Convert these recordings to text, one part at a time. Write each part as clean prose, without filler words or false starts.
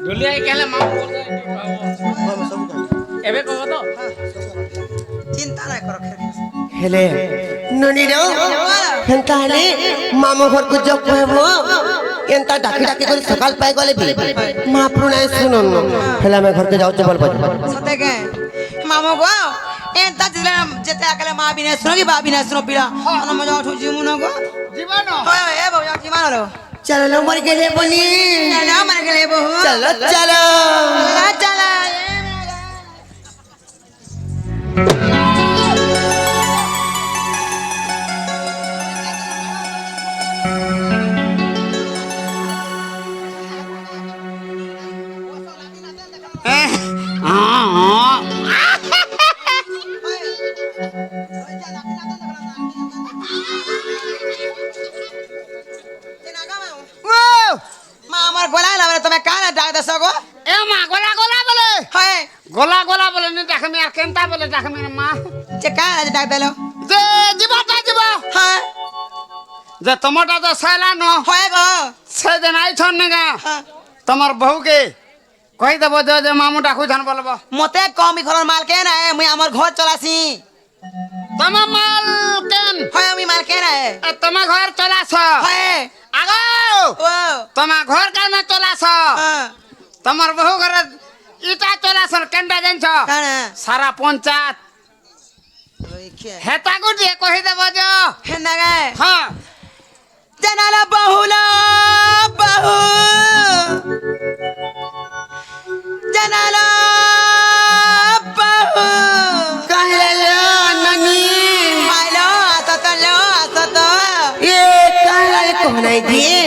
ढोली आई कहले मां मामा सब जाने एबे कहो तो चिंता ना करो हेले ननी रो हेंता हेले मामा घर को जब कहबो एंता डाकी डाकी कर सकाल पाए गले भी महाप्रभु नहीं सुनन हेला मैं घर के जाऊ चबल बज सते के मामो गो एंता जिले जते अकेले मां भी नहीं सुनो की बा भी नहीं सुनो पिला मन मजा उठो जीवन को जीवन ओए ए भैया जीवन रो चलो लो मर गेले बनी ना मन गेले बहु चलो चलो चला मामर गोला लावे तुम्हें काना डाक दसो गो ए मां गोला गोला बोले हाय गोला गोला बोले नहीं देख मैं केंता बोले देख मेरे मां जे काना डाक देलो जे जीवाटा जीवा हां जे टमाटा तो सैला न होए गो से दिन आई छन नेगा हां तमर बहू के कहि देबो जे मामू डाकू छन बोलबो मते कमी घर माल के ना है मैं हमर घर चलासी तम माल केन होए मी माल के ना है तम घर चलास होए आगो ओ तम घर का न चलास हां तमर बहू घर इटा चलास केंडा जन छ काना सारा पंचायत हेता को जे कहि देबो जो है ना गए हां जनाला बहुला बहु जनाला बहु कहले ननी हेलो आता तो ये कहले को नहीं दिए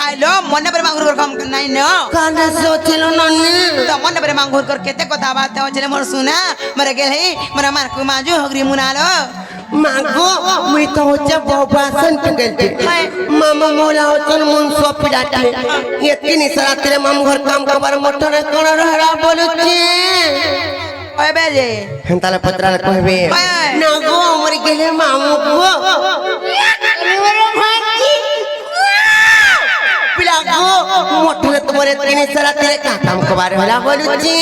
हेलो मन पर मांगुर कर काम नहीं न काना सोचलो ननी तो मन पर मांगुर कर केते কথা बात हो चले मोर सुना मरे गेल है मरे मार को माजू हगरी मुनालो मागो मुई तो होचे बहुभाषण पकड़ते मामा मोला होचन मन सो पिडाटे ये तीन सारा तेरे माम घर काम कबार मोटर कोन रहरा बोलुची ओए बेजे हंताले पत्राले कहबे नागो मर गेले मामू को पिलागो मोटर तुम्हारे तीन सारा तेरे काम कबार होला बोलुची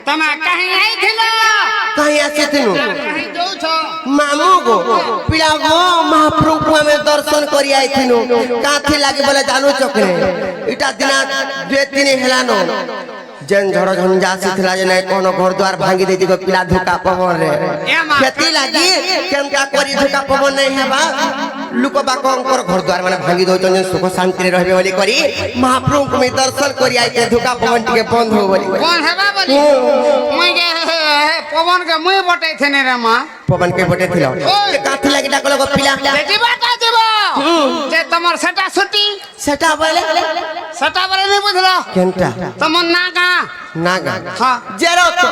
तमा कहीं आई थिलो कहीं आसे तिनु कहीं जाऊ छो मामू गो पिला गो महाप्रभु को हमें दर्शन करी आई थिनु काथी लागी बोले जानू चकरे इटा दिना दुए तीन हेलानो जन झड़ झंझा सिथला जे नै कोनो घर द्वार भांगी देती गो पिला धोका पवन रे खेती लागी केनका करी धोका पवन नै हेबा लुको बाको अंकर घर द्वार माने भांगी दो जन सुख शांति रे रहबे बोली करी महाप्रभु को में दर्शन करी आई के धोका पवन के बंद हो बोली कौन हेबा बोली मुई के पवन के मुई बटे थने रे मां पवन के बटे थिलो के काथी लागी डाकलो गो पिला बेटी बाटा जीवो जे तमर सेटा सुटी सेटा बोले नहीं बुझलो केनटा तमन नागा नागा हां जेरो तो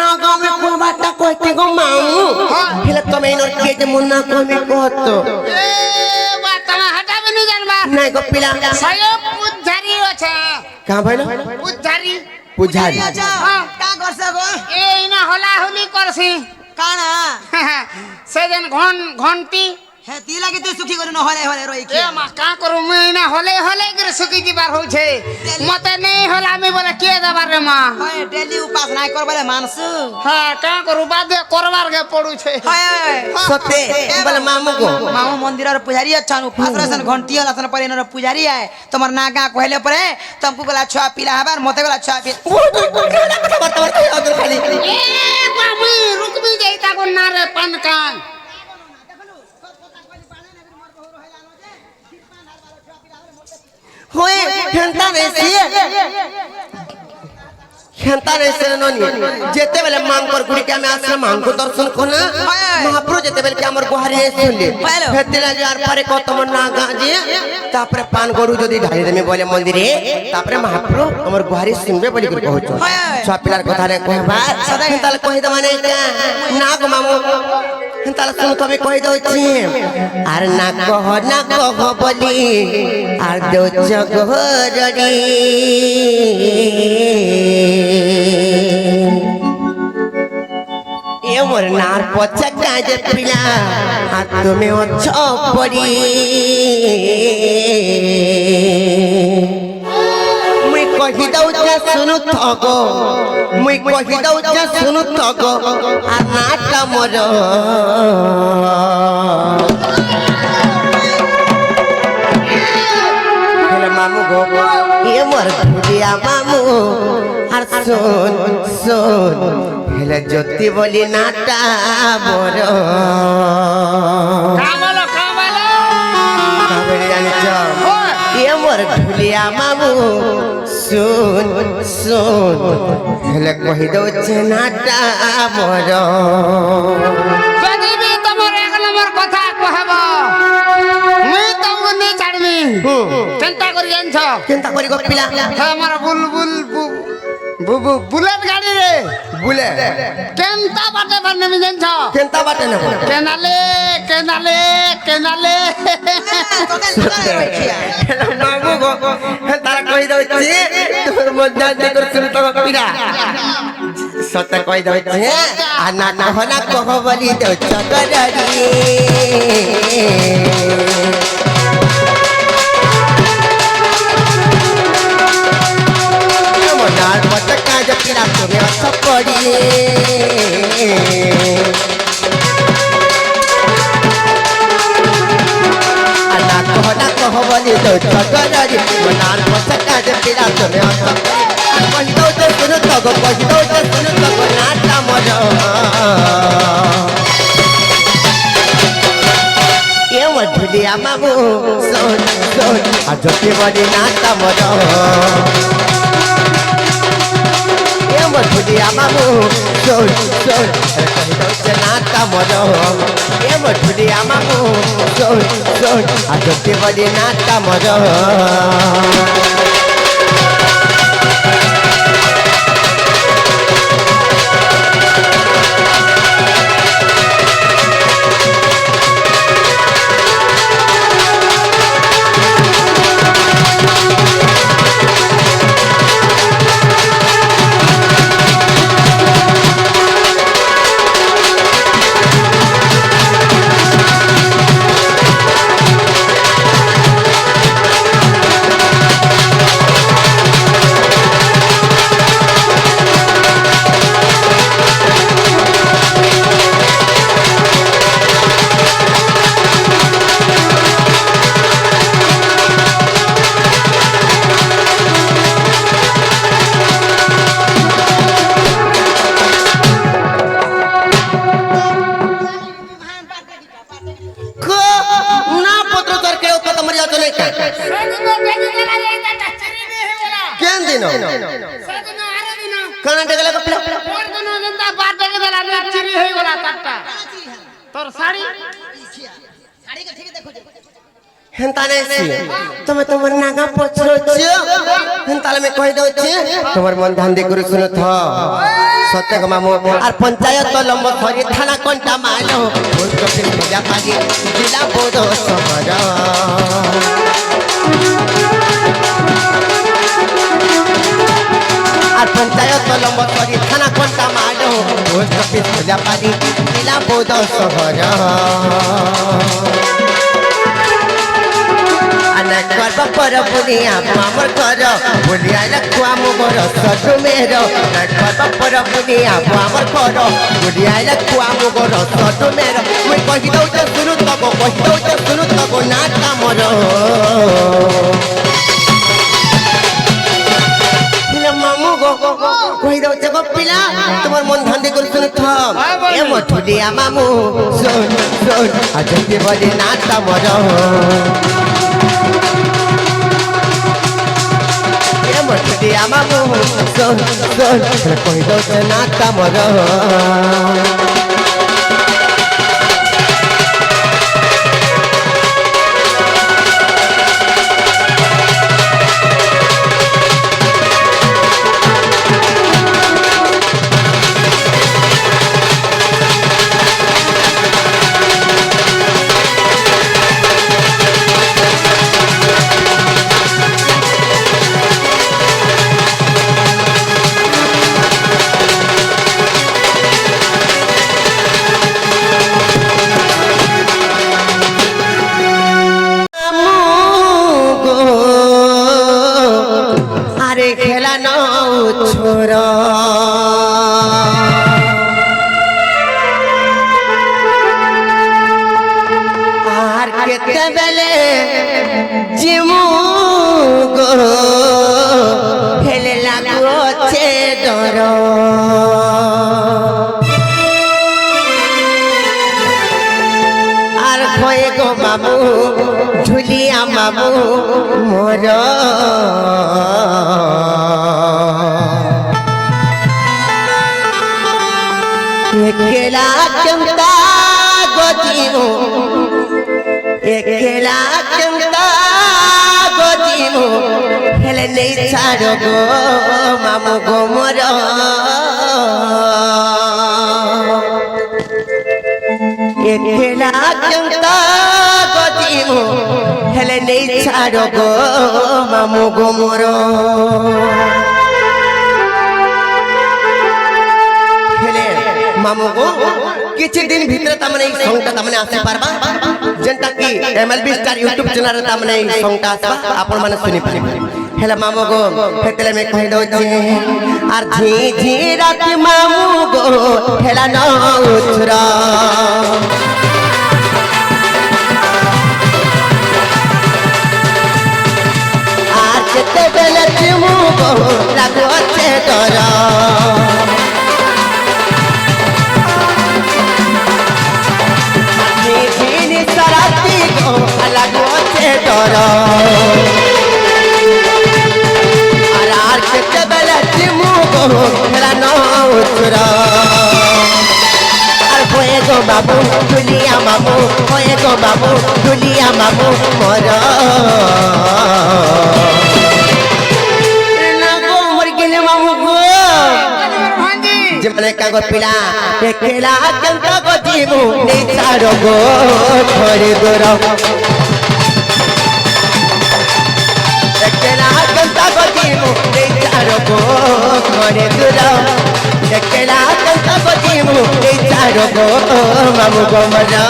नागा में को बात कहते गो मामू फिर तो मैं नोट के मुन्ना को में कहतो ए बात तमा हटा भी नहीं जानबा नहीं गो पिला सयो पुजारी होछे कहां भइलो पुजारी पुजारी हां का कर सको ए इना होला होली करसी काना से दिन घंटी हे ती लागे तू सुखी करू न होले होले रोई ए मा का करू मैं ना होले होले कर सुकी जीवार हो छे मते नहीं होला मैं बोले के दबार रे मां होय डेली उपास नाही करबले मानसु हां का करू बादे करवार के पड़ू छे होय सते बोले मामू को मामू मंदिर और पुजारी अच्छा उपास रसन घंटी हसन पर इनर पुजारी आए तमर नागा कहले परे तुमको गोला छुआ पिला हबार मते गोला छुआ पी ए मामी रुक भी जाईता को ना रे पन कान होए खेंता रे से ननी जेते बेले मांग कर गुडी के हमें आश्रम मांग को दर्शन कोना महाप्रभु जेते बेले के हमर गुहारी है सुनले हेतेला जार पारे को तम ना गाजे तापरे पान गडू जदी ढाली देमे बोले मंदिरे तापरे महाप्रभु हमर गुहारी सुनबे बोली कर कहछो छापिलार कथा रे कहबा सदा हेताल कहि द माने ना गो मामू हेताल सुन तबे कहि दो छी आर ना कह बोली आर दो जगहरडी ए मोर नार पचा काजे पिला हाथ में अच्छो पड़ी मुई কহি দউছে শুনু থগো মুই কহি দউছে শুনু থগো আর নাটা মর মামু গো এ মোর ভুলিয়া মামু আর শোন শোন হেলে জ্যোতি বলি নাটা মর কামালো কামালো কাবেরি জানিছ এ মোর ভুলিয়া মামু শোন শোন হেলে কহি দউছে নাটা মর যদি বি তোমার এক নম্বর কথা কহব মুই তোমাকে নেই ছাড়বি চিন্তা করি জানছ চিন্তা করি গো পিলা আমার বুলবুল বুলেট গাড়ি রে বুলে কেনতা বাটে বার নেমি জানছ কেনতা বাটে নেব কেনালে কেনালে কেনালে মামু গো তারা কই দউছে তোর মধ্যে দেখর শুনে তো পিরা সত্য কই দউছে আর না না হনা কহ বলি দউছ গরারি মনার মত কাজ পিরা তুমি অস পড়ি না কহ বলি দউছ গরারি মনার মত কাজ পিরা তুমি অস কহি দউছে শুনু তগো কহি দউছে শুনু তগো নাটা মর এ মধুলিয়া মামু শোন শোন আর জ্যোতি বলি নাটা মর এ মধুলিয়া মামু শোন শোন কহি দউছে নাটা মর এ মধুলিয়া মামু শোন শোন আর জ্যোতি বলি নাটা মর না পত্র তোর কেউ কথা মরি যাচ্ছে না কেন দিন কানা ডেগলে কপলা তোর শাড়ি হেন্তা নাইছি তুমি তোমার নাগা পছরছ হেন্তালে মে কই দউছি তোমার মন ধ্যান দে করে শুনো থ সত্য গো মামু আর পঞ্চায়েত লম্ব ধরি থানা কোনটা মানো ভুল কপিল পূজা পাজি জিলা বোধ সমাজ আর পঞ্চায়েত লম্ব ধরি থানা কোনটা মানো ভুল কপিল পূজা পাজি জিলা বোধ সমাজ করব পর বুনিয়া আমার ঘর বুনিয়া লখুয়া মোর সজু মের করব পর বুনিয়া আমার ঘর বুনিয়া লখুয়া মোর সজু মের মুই কহি দউছ শুনু তব কহি দউছ শুনু তব নাটা মর মামু গো কহি দউছ গো পিলা তোমার মন ধান দে করে শুনু থ এ মঠুলিয়া মামু শোন শোন আজ কে বলি নাটা মর মঠুলিয়া মামু শোন শোন কহি দউছ নাটা মর খেলা নও ছোর আর কেতেবেলে জিমু গো হেলে লাগুছে ডর আর ভয়ে গো মামু ঝুলিয়া মামু মোর একলা কেমতা গজিমু একলা কেমতা গজিমু হেলে নেই ছাড়ো গো মামু গো মোর একলা কেমতা গজিমু হেলে নেই ছাড়ো গো মামু গো মোর মামু গো কিছু দিন ভিতরে তামনে এই সংটা তামনে আসি পারবা যেটা কি এমএলবি স্টার ইউটিউব চ্যানেল তামনে এই সংটা আসবা আপন মানে শুনি পারিবে হেলা মামু গো হেতলে মে কहि দউছি আর ঝি ঝি রাতি মামু গো হেলা নউছরা আর যেতে বেলে জিমু গো লাগছে ডর লাগছে ডর আর কেতেবেলে জিমু গো হেলা নউছর আর ভয়ে গো বাবু দুলিয়া মামু ভয়ে গো বাবু দুলিয়া মামু মোর লাগো মর গেলে মামু গো যেমনে কাগজ পিলা একলা কেমতা গজিমু নেই ছাড়ো গো ঘরে দূর একলা কেমতা গজিমু নেই ছাড়ো গো ঘরে দূর একলা কেমতা গজিমু নেই ছাড়ো গো মামু গো মজা